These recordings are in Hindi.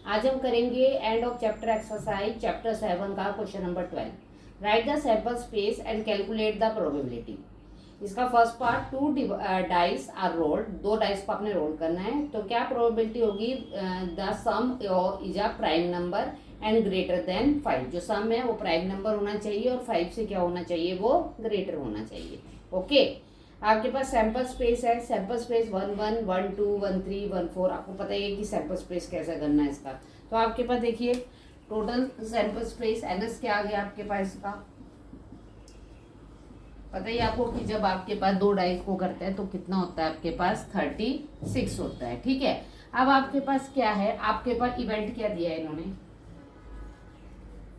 आज हम करेंगे end of chapter exercise chapter 7 का question number 12। Write the sample space and calculate the probability. इसका first part, two dice are rolled, दो डाइस को आपने रोल करना है, तो क्या प्रोबेबिलिटी होगी? The sum is a prime number and greater than 5। जो सम है वो प्राइम नंबर होना चाहिए और 5 से क्या होना चाहिए? वो ग्रेटर होना चाहिए। ओके, आपके पास सैंपल स्पेस है, सैंपल स्पेस 1 1 1 2 1 3 1 4। आपको पता ही है कि सैंपल स्पेस कैसे करना है इसका। तो आपके पास देखिए टोटल सैंपल स्पेस एनएस क्या आ गया आपके पास इसका। पता ही आपको कि जब आपके पास दो डाइस को करते हैं तो कितना होता है आपके पास? 36 होता है। ठीक है, अब आपके पास क्या है? आपके पास इवेंट क्या दिया है इन्होंने,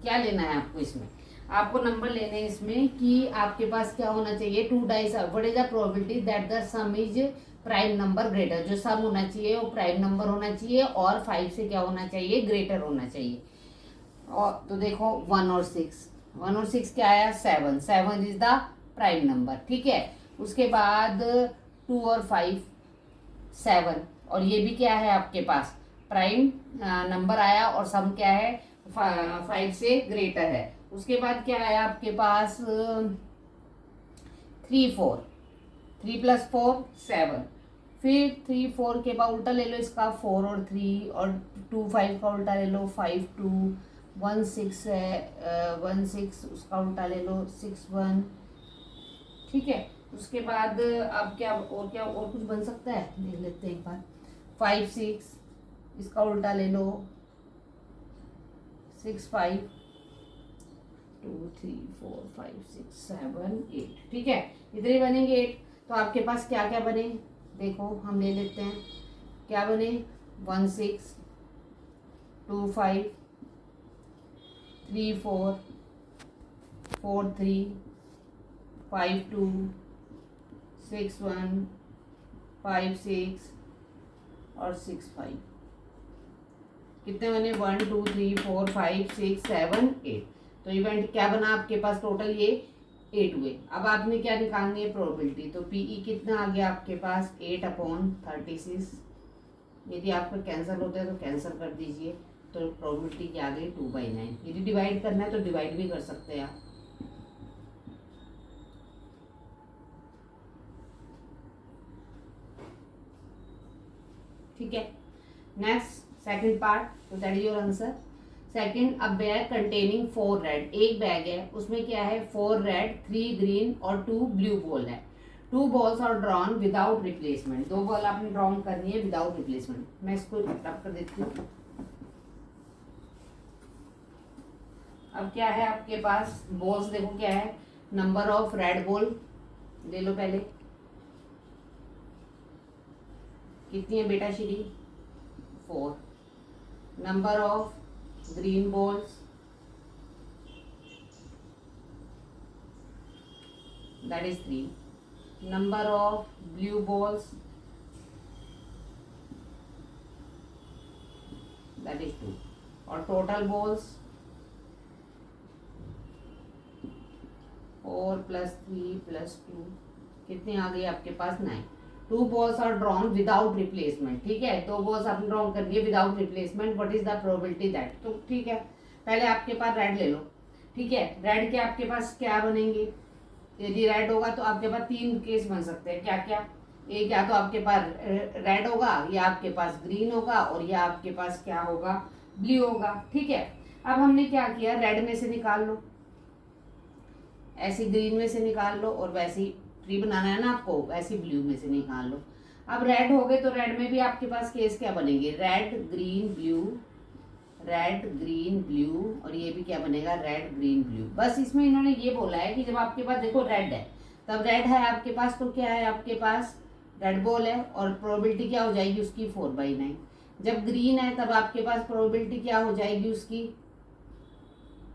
क्या लेना है आपको? इसमें आपको नंबर लेने हैं इसमें कि आपके पास क्या होना चाहिए? Two dice. What is the probability that the sum is prime number greater. जो सम होना चाहिए वो प्राइम नंबर होना चाहिए और 5 से क्या होना चाहिए? ग्रेटर होना चाहिए। और तो देखो 1 और 6, 1 और 6 क्या आया? 7, 7 इज द प्राइम नंबर। ठीक है, उसके बाद 2 और 5 7, और ये भी क्या है आपके पास? प्राइम नंबर आया और सम क्या है? 5 से ग्रेटर है। उसके बाद क्या आया आपके पास? 3 4, 3 प्लस 4 7। फिर 3 4 के बाद उल्टा ले लो इसका, 4 और 3, और 2 5 का उल्टा ले लो 5 2, 1 6 है 1 6, उसका उल्टा ले लो 6 1। ठीक है, उसके बाद अब क्या और कुछ बन सकता है? देख लेते हैं एक बार। 5 6, इसका उल्टा ले लो 6 5 2 3 4 5 6 7 8। ठीक है, इतने बनेंगे 8। तो आपके पास क्या क्या बने देखो, हम ले लेते हैं। क्या बने? 1 6 2 5 3 4 4 3 5 2 6 1 5 6 और 6 5। कितने बने? 1 2 3 4 5 6 7 8। तो इवेंट क्या बना आपके पास? टोटल ये 8 हुए। अब आपने क्या निकालनी है? प्रोबेबिलिटी। तो पीई कितना आ गया आपके पास? 8/36। यदि आपका कैंसिल होता है तो कैंसिल कर दीजिए। तो प्रोबेबिलिटी क्या आ गई? 2/9। यदि डिवाइड करना है तो डिवाइड भी कर सकते हैं आप। ठीक है, नेक्स्ट सेकंड पार्ट, तो that is your answer. Second, a bag containing 4 red. एक बैग है, उसमें क्या है? 4 रेड 3 ग्रीन और 2 ब्लू बॉल है। 2 balls are drawn without replacement. दो बॉल आपने ड्रॉन करनी है विदाउट रिप्लेसमेंट। मैं इसको रब कर देती हूँ। अब क्या है आपके पास? बॉल्स देखो क्या है। नंबर ऑफ रेड बॉल ले लो पहले। कितनी है बेटा Shri? 4। Number of green balls, that is 3. Number of blue balls, that is 2. और total balls 4 + 3 + 2 कितनी आ गई आपके पास? 9। 2 balls are drawn without replacement। ठीक है, 2 balls आपने ड्रॉ करनी है without replacement. What is the probability that? तो ठीक है, पहले आपके पास रेड ले लो। ठीक है, रेड के आपके पास क्या बनेंगे? यदि रेड होगा तो आपके पास 3 केस बन सकते हैं। क्या क्या? एक या तो आपके पास रेड होगा, या आपके पास ग्रीन होगा, और या आपके पास क्या होगा? ब्लू होगा। ठीक है, अब हमने क्या किया? रेड में से निकाल लो, ऐसी ग्रीन में से निकाल लो, और वैसी ट्री बनाना है ना आपको, वैसी ब्लू में से निकाल लो। अब रेड हो गए तो रेड में भी आपके पास केस क्या बनेंगे? Red green blue, red green blue, और ये भी क्या बनेगा? Red green blue. बस इसमें इन्होंने ये बोला है कि जब आपके पास देखो रेड है, तब रेड है आपके पास, तो क्या है आपके पास? रेड बॉल है, और प्रोबेबिलिटी क्या हो जाएगी उसकी? 4/9। जब ग्रीन है तब आपके पास प्रोबेबिलिटी क्या हो जाएगी उसकी?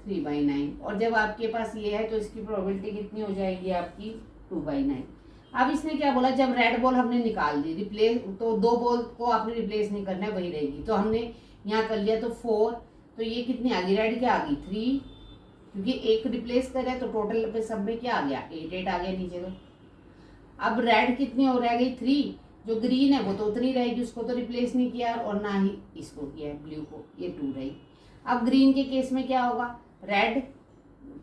3/9। और जब आपके पास ये है तो इसकी प्रोबेबिलिटी कितनी हो जाएगी आपकी? 2/9। अब इसने क्या बोला? जब रेड बॉल हमने निकाल दी, रिप्लेस, तो 2 बॉल को आपने रिप्लेस नहीं करना है, वही रहेगी। तो हमने यहाँ कर लिया, तो 4। तो ये कितनी आ गई? रेड क्या आ गई? 3, क्योंकि एक रिप्लेस कर है तो टोटल पे सब में क्या आ गया? 8 8 आ गया नीचे। तो अब रेड कितनी हो रह गई? 3। जो ग्रीन है वो तो उतनी रहेगी, उसको तो रिप्लेस नहीं किया और ना ही इसको किया है ब्लू को, ये 2 रही। अब ग्रीन के केस में क्या होगा, रेड,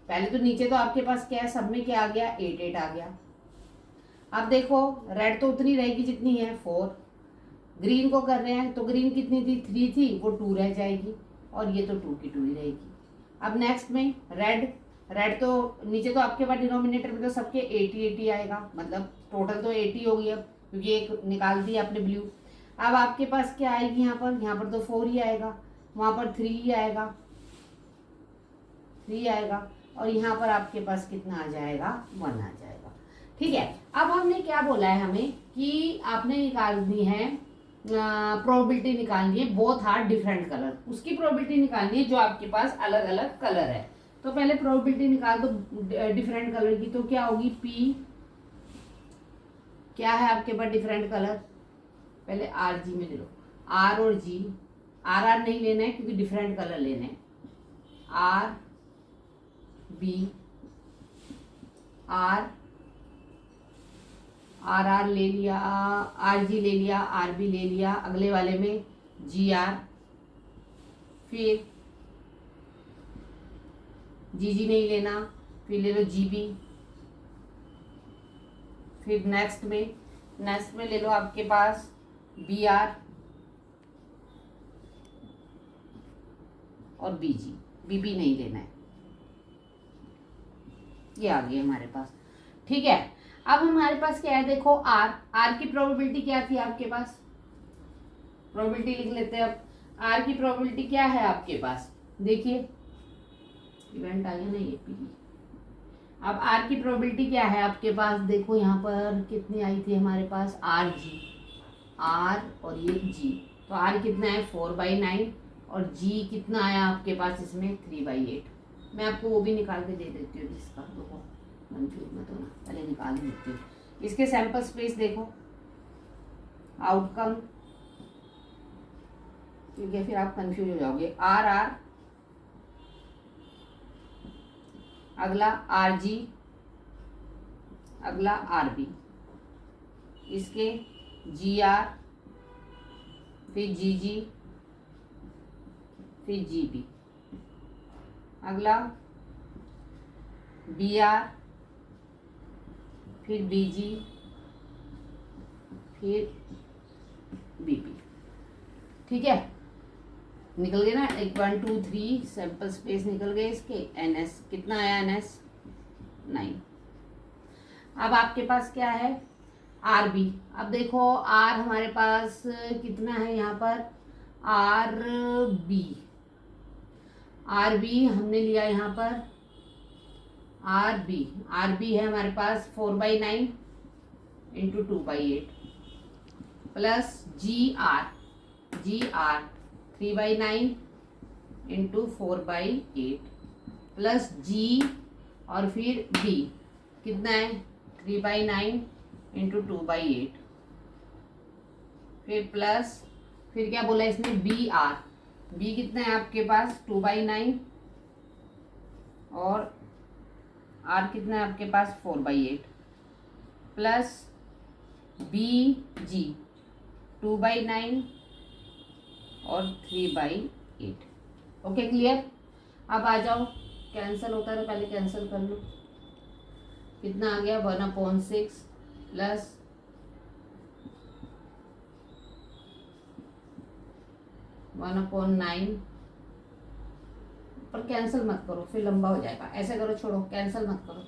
पहले तो नीचे तो आपके पास क्या है, सब में क्या आ गया, 8 8 आ गया। अब देखो रेड तो उतनी रहेगी जितनी है 4, ग्रीन को कर रहे हैं तो ग्रीन कितनी थी, 3 थी, वो 2 रह जाएगी और ये तो 2 की 2 ही रहेगी। अब नेक्स्ट में रेड, रेड तो नीचे तो आपके पास डिनोमिनेटर में तो सबके 80 80 आएगा, मतलब टोटल तो 80 होगी अब, क्योंकि एक निकाल दी आपने ब्लू। अब आपके पास क्या आएगी यहाँ पर तो 4 ही आएगा, वहाँ पर 3 ही आएगा, 3 आएगा और यहाँ पर आपके पास कितना आ जाएगा, 1 आ जाएगा। ठीक है, अब हमने क्या बोला है हमें कि आपने निकालनी है प्रोबेबिलिटी निकालनी है, बोथ आर डिफरेंट कलर, उसकी प्रोबेबिलिटी निकालनी है जो आपके पास अलग अलग कलर है। तो पहले प्रोबेबिलिटी निकाल दो डिफरेंट कलर की, तो क्या होगी, पी, क्या है आपके पास डिफरेंट कलर, पहले आर जी में ले लो, आर और जी, आर आर नहीं लेना है क्योंकि डिफरेंट कलर लेने हैं, R B, R R R ले लिया, आर जी ले लिया, आर बी ले लिया, अगले वाले में जी आर, फिर जी जी नहीं लेना, फिर ले लो जी बी, फिर नेक्स्ट में ले लो आपके पास बी आर और बी जी, बी बी नहीं लेना है, ये आ गया हमारे पास। ठीक है, अब हमारे पास क्या है, देखो आर, आर की प्रोबेबिलिटी क्या थी आपके पास, प्रोबेबिलिटी लिख लेते हैं। अब आर की प्रोबेबिलिटी क्या है आपके पास, देखिए इवेंट आ गया ना ये पी। अब आर की प्रोबेबिलिटी क्या है आपके पास, देखो यहाँ पर कितनी आई थी हमारे पास, आर जी, आर और ये जी, तो आर कितना है 4/9 और जी कितना आया आपके पास इसमें 3/8। मैं आपको वो भी निकाल के दे देती हूँ जिसका, देखो कंफ्यूज मत होना, पहले निकाल देती हूँ। इसके सैंपल स्पेस देखो, आउटकम, ठीक है, फिर आप कंफ्यूज हो जाओगे। आर आर, अगला आर जी, अगला आर बी, इसके जी आर, फिर जी जी, फिर जी बी, अगला बी आर, फिर बी जी, फिर बी बी। ठीक है, निकल गए ना, 1 1 2 3 सैंपल स्पेस निकल गए इसके। एन एस कितना आया, एन एस 9। अब आपके पास क्या है, आर बी। अब देखो आर हमारे पास कितना है यहाँ पर, आर बी, आर बी हमने लिया यहाँ पर, आर बी है हमारे पास 4/9 into 2/8 plus G R 3/9 into 4/8 plus G और फिर बी कितना है 3/9 इंटू 2/8, फिर प्लस, फिर क्या बोला इसने, बी कितना है आपके पास 2/9 और आर कितना है आपके पास 4/8 प्लस बी जी 2/9 और 3/8। Okay clear. अब आ जाओ, कैंसिल होता है तो पहले कैंसिल कर लो, कितना आ गया 1/6 प्लस 1/9, पर कैंसिल मत करो फिर लंबा हो जाएगा, ऐसे करो, छोड़ो कैंसिल मत करो,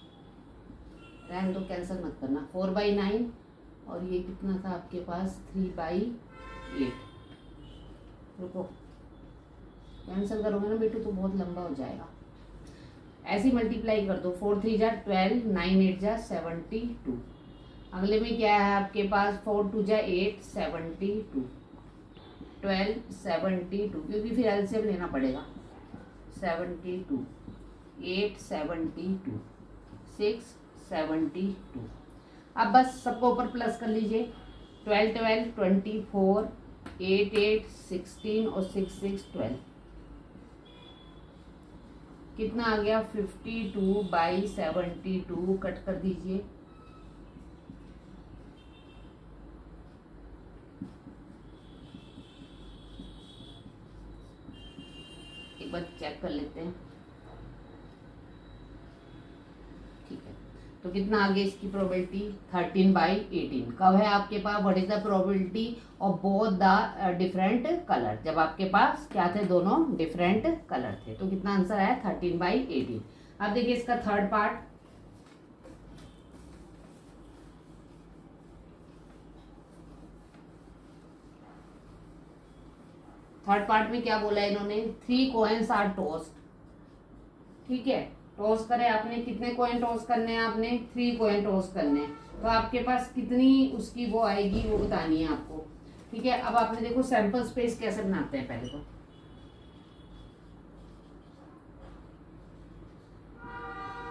रहने दो, कैंसिल मत करना। 4/9 और ये कितना था आपके पास 3/8, रुको कैंसिल करोगे ना बेटू तो बहुत लंबा हो जाएगा, ऐसे मल्टीप्लाई कर दो, 4 3 जा 12, 9 8 जा 72, अगले में क्या है आपके पास 4 2 जा 8, 72, 12 72, क्योंकि फिर एलसीएम लेना पड़ेगा, 72, 8 72, 6 72। अब बस सबको ऊपर प्लस कर लीजिए, 12 12 24, 8 8 16 और 6 6 12, कितना आ गया 52/72, कट कर दीजिए, एक बार चेक कर लेते हैं। ठीक है, तो कितना आ गया इसकी प्रोबेबिलिटी 13/18। कब है आपके पास, what is the probability of both the different colour, जब आपके पास क्या थे, दोनों डिफरेंट कलर थे। तो कितना आंसर आया 13/18। अब देखिए इसका थर्ड पार्ट, थर्ड पार्ट में क्या बोला है इन्होंने, 3 कॉइन्स आर टॉस्ड। ठीक है, टॉस करे आपने, कितने कॉइन टॉस करने हैं आपने, 3 कॉइन टॉस करने हैं। तो आपके पास कितनी उसकी वो आएगी वो बतानी है आपको। ठीक है, अब आपने देखो सैंपल स्पेस कैसे बनाते हैं, पहले तो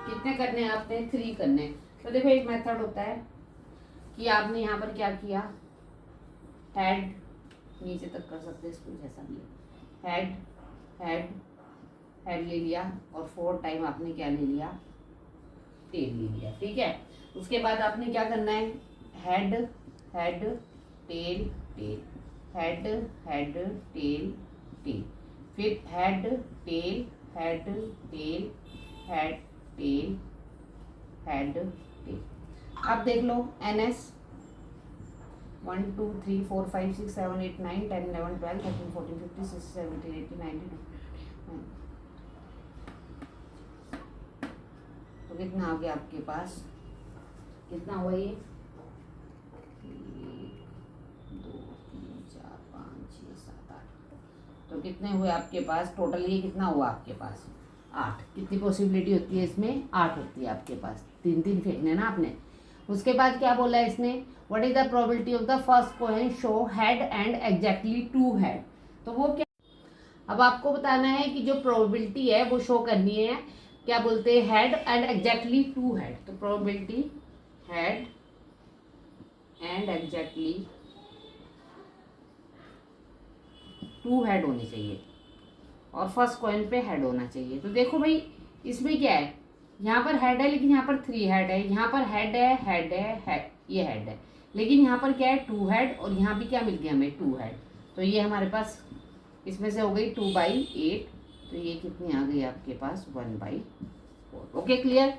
कितने करने हैं आपने, 3 करने हैं। तो देखो एक मेथड होता है कि आपने यहाँ पर क्या किया, हेड नीचे तक कर सकते हैं इसको, जैसा भी है, हेड हेड हेड ले लिया और 4 टाइम आपने क्या ले लिया, टेल ले लिया। ठीक है, उसके बाद आपने क्या करना है, head head tail tail, head head tail tail, फिर head tail head tail head tail head tail. अब देख लो NS 1 2 3 4 5 6 7 8 9 10 11 12 13 14 15 16 17 18 19 तो कितना आ गया आपके पास, कितना हुआ ये, 1 2 3 4 5 6 7 8। तो कितने हुए आपके पास टोटल, ये कितना हुआ आपके पास, 8। कितनी पॉसिबिलिटी होती है इसमें, 8 होती है आपके पास, 3 फेंकने ना आपने। उसके बाद क्या बोला है इसने, what is the probability of the first coin show head and exactly 2 head. तो वो क्या, अब आपको बताना है कि जो प्रोबेबिलिटी है वो शो करनी है, क्या बोलते हैं, हेड एंड एग्जैक्टली 2 हेड। तो probability head and exactly 2 head होनी चाहिए और फर्स्ट कॉइन पे हेड होना चाहिए। तो देखो भाई इसमें क्या है, यहाँ पर हेड है लेकिन यहाँ पर 3 हेड है, यहाँ पर हेड है हेड है ये हेड है, लेकिन यहाँ पर क्या है 2 हेड और यहाँ भी क्या मिल गया हमें 2 हेड। तो ये हमारे पास इसमें से हो गई 2/8। तो ये कितनी आ गई आपके पास 1/4। Okay clear.